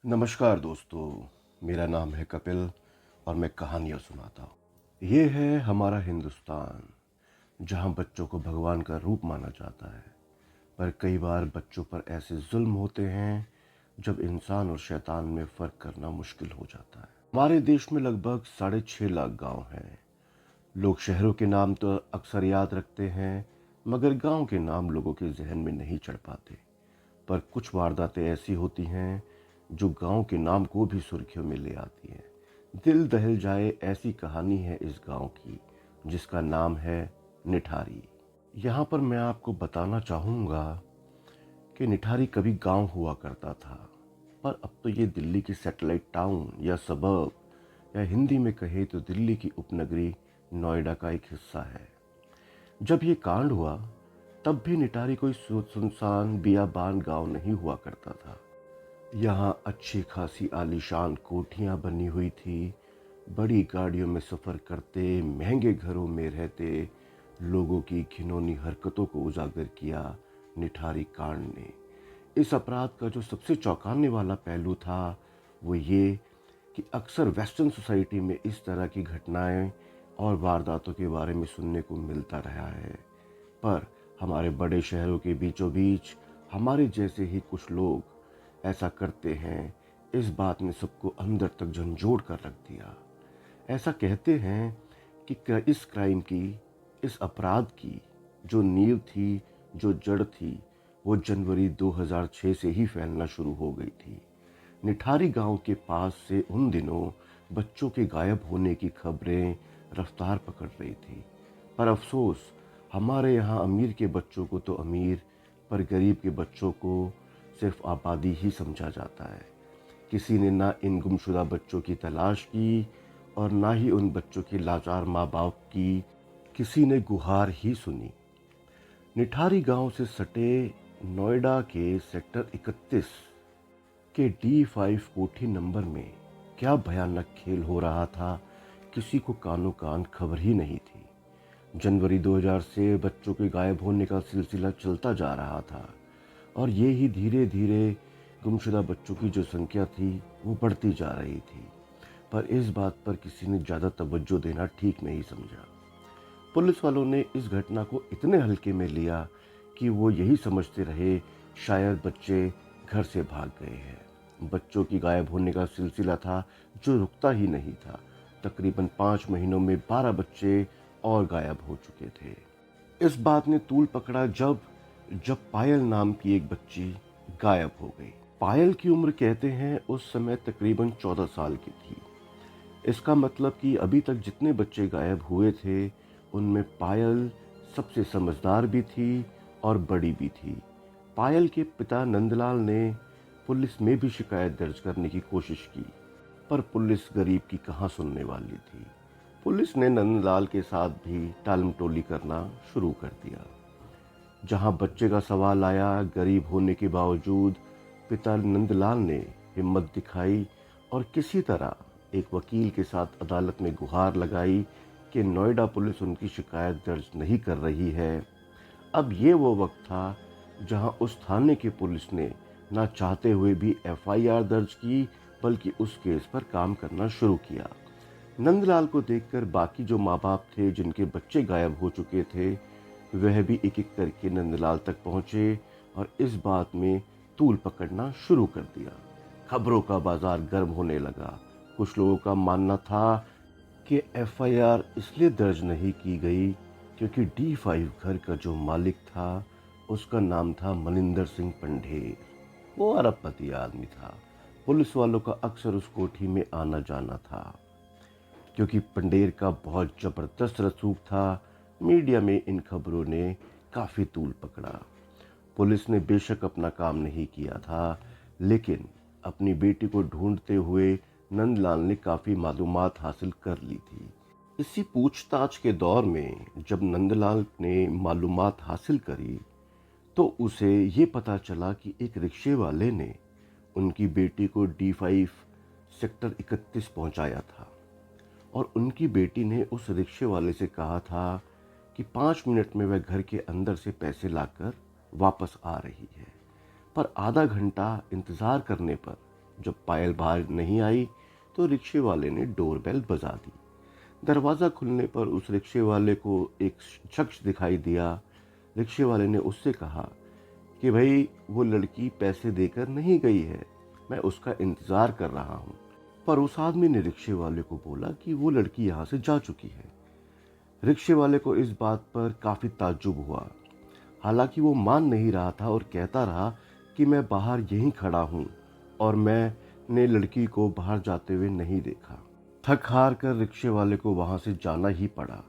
नमस्कार दोस्तों। मेरा नाम है कपिल और मैं कहानियाँ सुनाता हूँ। ये है हमारा हिंदुस्तान, जहाँ बच्चों को भगवान का रूप माना जाता है। पर कई बार बच्चों पर ऐसे जुल्म होते हैं जब इंसान और शैतान में फ़र्क करना मुश्किल हो जाता है। हमारे देश में लगभग 6.5 लाख गांव हैं। लोग शहरों के नाम तो अक्सर याद रखते हैं, मगर गांव के नाम लोगों के जहन में नहीं चढ़ पाते। पर कुछ वारदातें ऐसी होती हैं जो गांव के नाम को भी सुर्खियों में ले आती हैं। दिल दहल जाए ऐसी कहानी है इस गांव की, जिसका नाम है निठारी। यहाँ पर मैं आपको बताना चाहूँगा कि निठारी कभी गांव हुआ करता था, पर अब तो ये दिल्ली की सैटेलाइट टाउन या सबर्ब, या हिंदी में कहे तो दिल्ली की उपनगरी नोएडा का एक हिस्सा है। जब ये कांड हुआ तब भी निटारी कोई सुनसान बियाबान गांव नहीं हुआ करता था। यहाँ अच्छी खासी आलीशान कोठियाँ बनी हुई थी, बड़ी गाड़ियों में सफ़र करते, महंगे घरों में रहते लोगों की घिनौनी हरकतों को उजागर किया निठारी कांड ने। इस अपराध का जो सबसे चौंकाने वाला पहलू था वो ये कि अक्सर वेस्टर्न सोसाइटी में इस तरह की घटनाएं और वारदातों के बारे में सुनने को मिलता रहा है, पर हमारे बड़े शहरों के बीचों बीच हमारे जैसे ही कुछ लोग ऐसा करते हैं। इस बात ने सबको अंदर तक झंझोड़ कर रख दिया। ऐसा कहते हैं कि इस क्राइम की, इस अपराध की जो नींव थी, जो जड़ थी, वो जनवरी 2006 से ही फैलना शुरू हो गई थी। निठारी गांव के पास से उन दिनों बच्चों के गायब होने की खबरें रफ्तार पकड़ रही थी। पर अफसोस, हमारे यहाँ अमीर के बच्चों को तो अमीर, पर गरीब के बच्चों को सिर्फ आबादी ही समझा जाता है। किसी ने ना इन गुमशुदा बच्चों की तलाश की और ना ही उन बच्चों के लाचार माँ बाप की किसी ने गुहार ही सुनी। निठारी गांव से सटे नोएडा के सेक्टर 31 के D5 कोठी नंबर में क्या भयानक खेल हो रहा था, किसी को कानो कान खबर ही नहीं थी। जनवरी 2000 से बच्चों के गायब होने का सिलसिला चलता जा रहा था और ये ही धीरे धीरे गुमशुदा बच्चों की जो संख्या थी वो बढ़ती जा रही थी। पर इस बात पर किसी ने ज़्यादा तवज्जो देना ठीक नहीं समझा। पुलिस वालों ने इस घटना को इतने हल्के में लिया कि वो यही समझते रहे शायद बच्चे घर से भाग गए हैं। बच्चों की गायब होने का सिलसिला था जो रुकता ही नहीं था। तकरीबन 5 महीनों में 12 बच्चे और गायब हो चुके थे। इस बात ने तूल पकड़ा जब जब पायल नाम की एक बच्ची गायब हो गई। पायल की उम्र कहते हैं उस समय तकरीबन 14 साल की थी। इसका मतलब कि अभी तक जितने बच्चे गायब हुए थे उनमें पायल सबसे समझदार भी थी और बड़ी भी थी। पायल के पिता नंदलाल ने पुलिस में भी शिकायत दर्ज करने की कोशिश की, पर पुलिस गरीब की कहाँ सुनने वाली थी। पुलिस ने नंदलाल के साथ भी टालमटोली करना शुरू कर दिया। जहां बच्चे का सवाल आया, गरीब होने के बावजूद पिता नंदलाल ने हिम्मत दिखाई और किसी तरह एक वकील के साथ अदालत में गुहार लगाई कि नोएडा पुलिस उनकी शिकायत दर्ज नहीं कर रही है। अब ये वो वक्त था जहां उस थाने की पुलिस ने ना चाहते हुए भी FIR दर्ज की, बल्कि उस केस पर काम करना शुरू किया। नंदलाल को देखकर बाकी जो माँ बाप थे जिनके बच्चे गायब हो चुके थे, वह भी एक एक करके नंदलाल तक पहुंचे और इस बात में तूल पकड़ना शुरू कर दिया। खबरों का बाजार गर्म होने लगा। कुछ लोगों का मानना था कि FIR इसलिए दर्ज नहीं की गई क्योंकि D5 घर का जो मालिक था उसका नाम था मनिंदर सिंह पंढेर। वो अरबपति आदमी था। पुलिस वालों का अक्सर उस कोठी में आना जाना था। क्योंकि पंडेर का बहुत ज़बरदस्त रसूख था, मीडिया में इन खबरों ने काफ़ी तूल पकड़ा। पुलिस ने बेशक अपना काम नहीं किया था, लेकिन अपनी बेटी को ढूंढते हुए नंदलाल ने काफ़ी मालूमात हासिल कर ली थी। इसी पूछताछ के दौर में जब नंदलाल ने मालूमात हासिल करी तो उसे ये पता चला कि एक रिक्शे वाले ने उनकी बेटी को D5 सेक्टर 31 पहुंचाया था और उनकी बेटी ने उस रिक्शे वाले से कहा था कि 5 मिनट में वह घर के अंदर से पैसे लाकर वापस आ रही है। पर आधा घंटा इंतज़ार करने पर जब पायल बाहर नहीं आई तो रिक्शे वाले ने डोरबेल बजा दी। दरवाज़ा खुलने पर उस रिक्शे वाले को एक शख्स दिखाई दिया। रिक्शे वाले ने उससे कहा कि भाई वो लड़की पैसे देकर नहीं गई है, मैं उसका इंतज़ार कर रहा हूँ। पर उस आदमी ने रिक्शे वाले को बोला कि वो लड़की यहाँ से जा चुकी है। रिक्शे वाले को इस बात पर काफ़ी ताज्जुब हुआ। हालांकि वो मान नहीं रहा था और कहता रहा कि मैं बाहर यहीं खड़ा हूँ और मैंने लड़की को बाहर जाते हुए नहीं देखा। थक हार कर रिक्शे वाले को वहाँ से जाना ही पड़ा।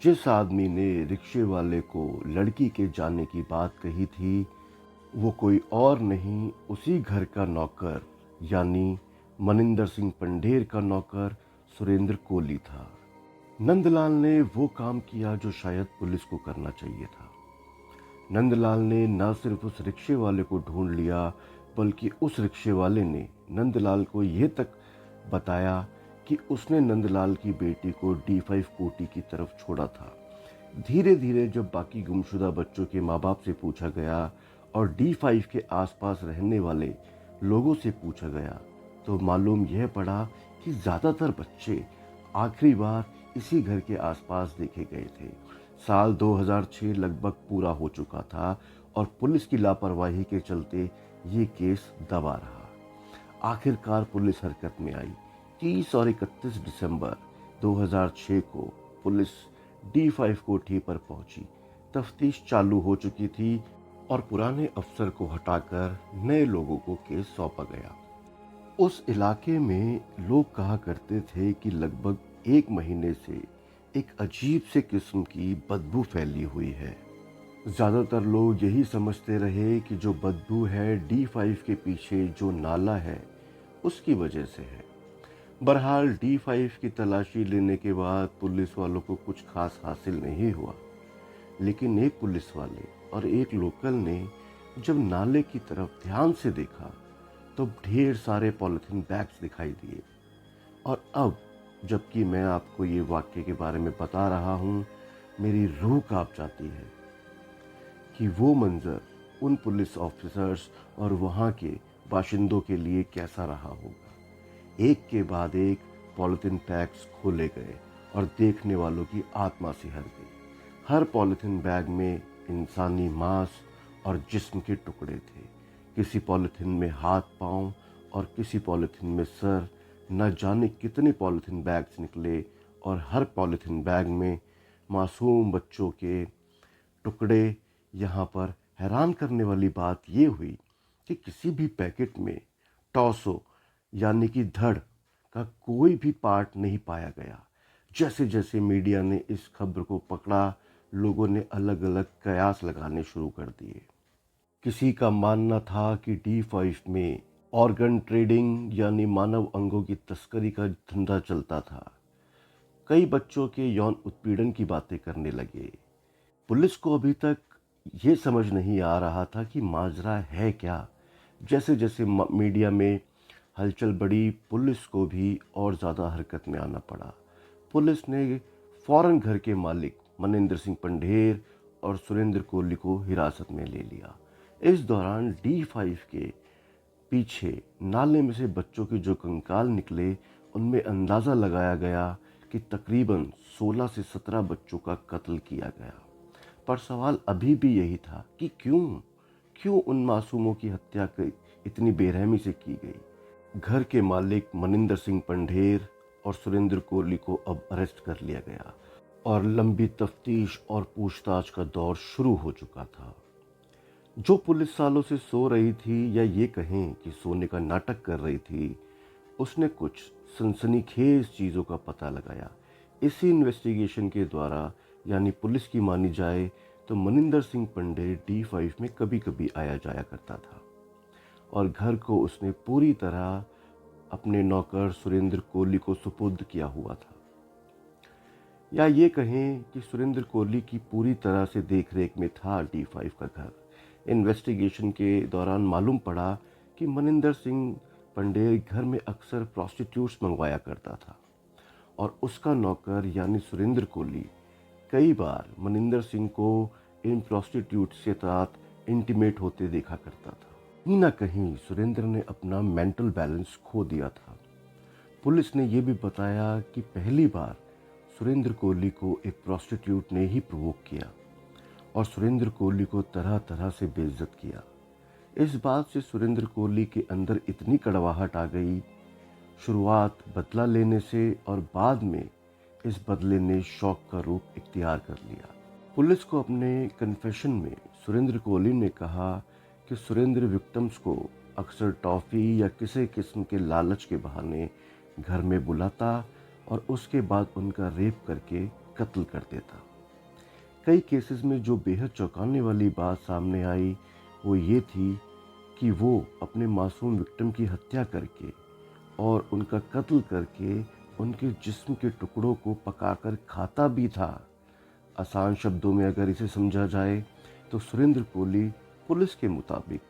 जिस आदमी ने रिक्शे वाले को लड़की के जाने की बात कही थी वो कोई और नहीं, उसी घर का नौकर यानी मनिंदर सिंह पंढेर का नौकर सुरेंद्र कोहली था। नंदलाल ने वो काम किया जो शायद पुलिस को करना चाहिए था। नंदलाल ने न सिर्फ उस रिक्शे वाले को ढूंढ लिया बल्कि उस रिक्शे वाले ने नंदलाल को यह तक बताया कि उसने नंदलाल की बेटी को D5 कोटी की तरफ छोड़ा था। धीरे धीरे जब बाकी गुमशुदा बच्चों के माँ बाप से पूछा गया और D5 के आसपास रहने वाले लोगों से पूछा गया तो मालूम यह पड़ा कि ज़्यादातर बच्चे आखिरी बार इसी घर के आसपास देखे गए थे। साल 2006 लगभग पूरा हो चुका था और पुलिस की लापरवाही के चलते ये केस दबा रहा। आखिरकार पुलिस हरकत में आई। 30 और 31 दिसंबर 2006 को पुलिस D5 कोठी पर पहुंची। तफ्तीश चालू हो चुकी थी और पुराने अफसर को हटाकर नए लोगों को केस सौंपा गया। उस इलाके में लोग कहा करते थे कि लगभग 1 महीने से एक अजीब से किस्म की बदबू फैली हुई है। ज़्यादातर लोग यही समझते रहे कि जो बदबू है D5 के पीछे जो नाला है उसकी वजह से है। बहरहाल D5 की तलाशी लेने के बाद पुलिस वालों को कुछ खास हासिल नहीं हुआ, लेकिन एक पुलिस वाले और एक लोकल ने जब नाले की तरफ ध्यान से देखा तो ढेर सारे पॉलिथीन बैग्स दिखाई दिए। और अब जबकि मैं आपको ये वाक्य के बारे में बता रहा हूँ, मेरी रूह कांप जाती है कि वो मंजर उन पुलिस ऑफिसर्स और वहाँ के बाशिंदों के लिए कैसा रहा होगा। एक के बाद एक पॉलिथीन बैग्स खोले गए और देखने वालों की आत्मा सिहर गई। हर पॉलिथीन बैग में इंसानी मांस और जिस्म के टुकड़े थे। किसी पॉलिथीन में हाथ पांव और किसी पॉलिथीन में सर। न जाने कितने पॉलिथीन बैग्स निकले और हर पॉलिथीन बैग में मासूम बच्चों के टुकड़े। यहाँ पर हैरान करने वाली बात ये हुई कि किसी भी पैकेट में टॉसो यानी कि धड़ का कोई भी पार्ट नहीं पाया गया। जैसे जैसे मीडिया ने इस खबर को पकड़ा, लोगों ने अलग अलग कयास लगाने शुरू कर दिए। किसी का मानना था कि D5 में ऑर्गन ट्रेडिंग यानी मानव अंगों की तस्करी का धंधा चलता था। कई बच्चों के यौन उत्पीड़न की बातें करने लगे। पुलिस को अभी तक ये समझ नहीं आ रहा था कि माजरा है क्या। जैसे जैसे मीडिया में हलचल बढ़ी, पुलिस को भी और ज़्यादा हरकत में आना पड़ा। पुलिस ने फौरन घर के मालिक मनिंदर सिंह पंढेर और सुरेंद्र कोहली को हिरासत में ले लिया। इस दौरान D5 के पीछे नाले में से बच्चों के जो कंकाल निकले, उनमें अंदाज़ा लगाया गया कि तकरीबन 16 से 17 बच्चों का कत्ल किया गया। पर सवाल अभी भी यही था कि क्यों उन मासूमों की हत्या इतनी बेरहमी से की गई। घर के मालिक मनिंदर सिंह पंढेर और सुरेंद्र कोहली को अब अरेस्ट कर लिया गया और लंबी तफ्तीश और पूछताछ का दौर शुरू हो चुका था। जो पुलिस सालों से सो रही थी या ये कहें कि सोने का नाटक कर रही थी, उसने कुछ सनसनीखेज चीज़ों का पता लगाया। इसी इन्वेस्टिगेशन के द्वारा यानी पुलिस की मानी जाए तो मनिंदर सिंह पंढेर D5 में कभी कभी आया जाया करता था और घर को उसने पूरी तरह अपने नौकर सुरेंद्र कोहली को सुपुर्द किया हुआ था। या ये कहें कि सुरेंद्र कोहली की पूरी तरह से देखरेख में था D5 का घर। इन्वेस्टिगेशन के दौरान मालूम पड़ा कि मनिंदर सिंह पंढेर घर में अक्सर प्रॉस्टिट्यूट्स मंगवाया करता था और उसका नौकर यानी सुरेंद्र कोहली कई बार मनिंदर सिंह को इन प्रॉस्टिट्यूट्स के साथ इंटीमेट होते देखा करता था। कहीं ना कहीं सुरेंद्र ने अपना मेंटल बैलेंस खो दिया था। पुलिस ने यह भी बताया कि पहली बार सुरेंद्र कोहली को एक प्रोस्टिट्यूट ने ही प्रोवोक किया और सुरेंद्र कोहली को तरह तरह से बेइज्जत किया। इस बात से सुरेंद्र कोहली के अंदर इतनी कड़वाहट आ गई, शुरुआत बदला लेने से और बाद में इस बदले ने शौक का रूप इख्तियार कर लिया। पुलिस को अपने कन्फेशन में सुरेंद्र कोहली ने कहा कि सुरेंद्र विक्टिम्स को अक्सर टॉफ़ी या किसी किस्म के लालच के बहाने घर में बुलाता और उसके बाद उनका रेप करके कत्ल कर देता। कई केसेस में जो बेहद चौंकाने वाली बात सामने आई वो ये थी कि वो अपने मासूम विक्टिम की हत्या करके और उनका कत्ल करके उनके जिस्म के टुकड़ों को पकाकर खाता भी था। आसान शब्दों में अगर इसे समझा जाए तो सुरेंद्र कोहली पुलिस के मुताबिक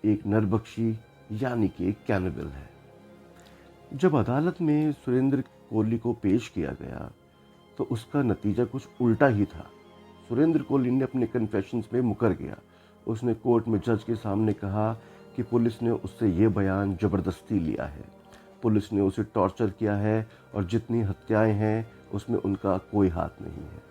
एक नरबख्शी यानी कि एक कैनिबल है। जब अदालत में सुरेंद्र कोहली को पेश किया गया तो उसका नतीजा कुछ उल्टा ही था। सुरेंद्र कोहली ने अपने कन्फेशंस में मुकर गया। उसने कोर्ट में जज के सामने कहा कि पुलिस ने उससे ये बयान ज़बरदस्ती लिया है, पुलिस ने उसे टॉर्चर किया है और जितनी हत्याएं हैं उसमें उनका कोई हाथ नहीं है।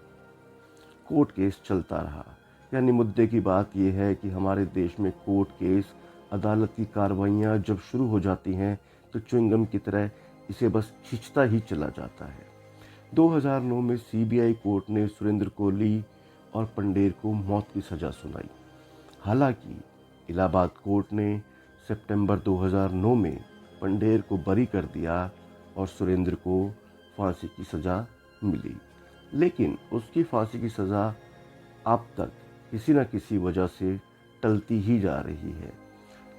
कोर्ट केस चलता रहा। यानी मुद्दे की बात यह है कि हमारे देश में कोर्ट केस, अदालत की कार्रवाइयाँ जब शुरू हो जाती हैं तो च्युइंगम की तरह इसे बस खींचता ही चला जाता है। 2009 में सीबीआई कोर्ट ने सुरेंद्र कोहली और पंडेर को मौत की सज़ा सुनाई। हालांकि इलाहाबाद कोर्ट ने सितंबर 2009 में पंडेर को बरी कर दिया और सुरेंद्र को फांसी की सज़ा मिली, लेकिन उसकी फांसी की सज़ा अब तक किसी न किसी वजह से टलती ही जा रही है।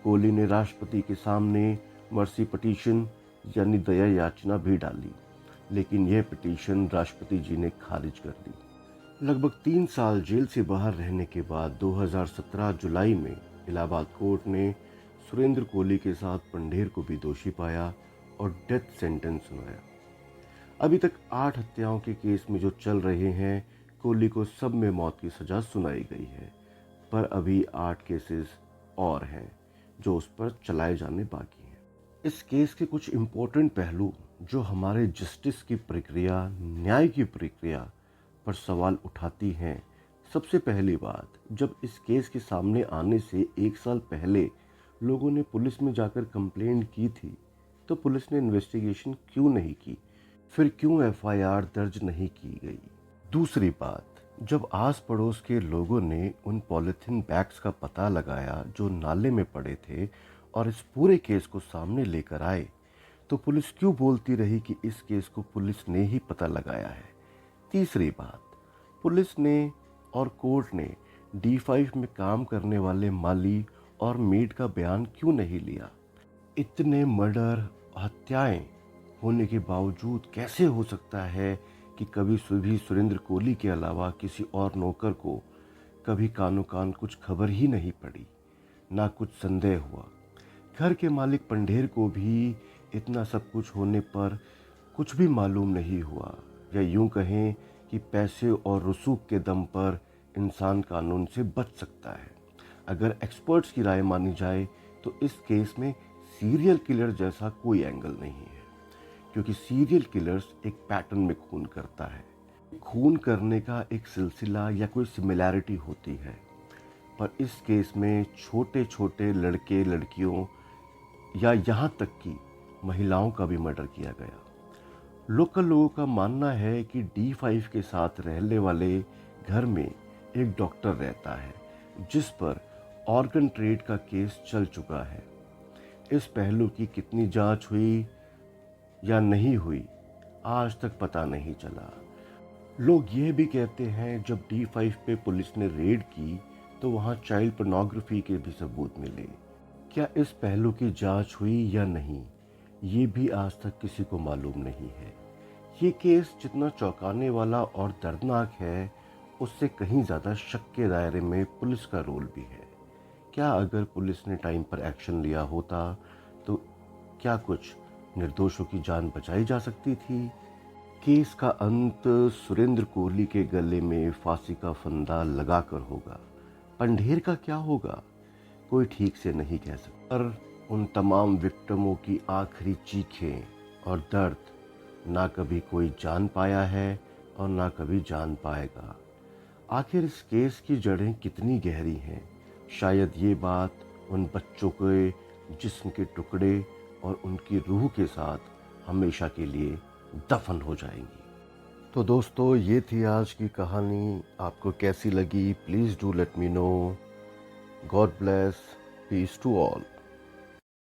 कोहली ने राष्ट्रपति के सामने मर्सी पिटीशन यानी दया याचना भी डाली, लेकिन यह पिटीशन राष्ट्रपति जी ने खारिज कर दी। लगभग 3 साल जेल से बाहर रहने के बाद 2017 जुलाई में इलाहाबाद कोर्ट ने सुरेंद्र कोहली के साथ पंडेर को भी दोषी पाया और डेथ सेंटेंस सुनाया। अभी तक 8 हत्याओं के केस में जो चल रहे हैं, कोहली को सब में मौत की सज़ा सुनाई गई है, पर अभी 8 केसेस और हैं जो उस पर चलाए जाने बाकी हैं। इस केस के कुछ इम्पोर्टेंट पहलू जो हमारे जस्टिस की प्रक्रिया, न्याय की प्रक्रिया पर सवाल उठाती हैं। सबसे पहली बात, जब इस केस के सामने आने से 1 साल पहले लोगों ने पुलिस में जाकर कंप्लेंट की थी, तो पुलिस ने इन्वेस्टिगेशन क्यों नहीं की? फिर क्यों एफआईआर दर्ज नहीं की गई? दूसरी बात, जब आस पड़ोस के लोगों ने उन पॉलिथीन बैग्स का पता लगाया जो नाले में पड़े थे और इस पूरे केस को सामने लेकर आए, तो पुलिस क्यों बोलती रही कि इस केस को पुलिस ने ही पता लगाया है? तीसरी बात, पुलिस ने और कोर्ट ने D5 में काम करने वाले माली और मेड का बयान क्यों नहीं लिया? इतने मर्डर, हत्याएं होने के बावजूद कैसे हो सकता है कि कभी भी सुरेंद्र कोहली के अलावा किसी और नौकर को कभी कानो कान कुछ खबर ही नहीं पड़ी, ना कुछ संदेह हुआ? घर के मालिक पंडेर को भी इतना सब कुछ होने पर कुछ भी मालूम नहीं हुआ, या यूं कहें कि पैसे और रसूख के दम पर इंसान कानून से बच सकता है। अगर एक्सपर्ट्स की राय मानी जाए तो इस केस में सीरियल किलर जैसा कोई एंगल नहीं है, क्योंकि सीरियल किलर्स एक पैटर्न में खून करता है। खून करने का एक सिलसिला या कोई सिमिलैरिटी होती है, पर इस केस में छोटे छोटे लड़के लड़कियों या यहाँ तक कि महिलाओं का भी मर्डर किया गया। लोकल लोगों का मानना है कि D5 के साथ रहने वाले घर में एक डॉक्टर रहता है जिस पर ऑर्गन ट्रेड का केस चल चुका है। इस पहलू की कितनी जांच हुई या नहीं हुई आज तक पता नहीं चला। लोग यह भी कहते हैं जब D5 पे पुलिस ने रेड की तो वहाँ चाइल्ड पोर्नोग्राफी के भी सबूत मिले। क्या इस पहलू की जांच हुई या नहीं, ये भी आज तक किसी को मालूम नहीं है। ये केस जितना चौंकाने वाला और दर्दनाक है, उससे कहीं ज़्यादा शक के दायरे में पुलिस का रोल भी है। क्या अगर पुलिस ने टाइम पर एक्शन लिया होता तो क्या कुछ निर्दोषों की जान बचाई जा सकती थी? केस का अंत सुरेंद्र कोहली के गले में फांसी का फंदा लगाकर होगा। पंडेर का क्या होगा? कोई ठीक से नहीं कह सकता। पर उन तमाम विक्टिमों की आखिरी चीखें और दर्द ना कभी कोई जान पाया है और ना कभी जान पाएगा। आखिर इस केस की जड़ें कितनी गहरी हैं, शायद ये बात उन बच्चों के जिस्म के टुकड़े और उनकी रूह के साथ हमेशा के लिए दफन हो जाएंगी। तो दोस्तों, ये थी आज की कहानी। आपको कैसी लगी? Please do let me know. God bless, peace to all.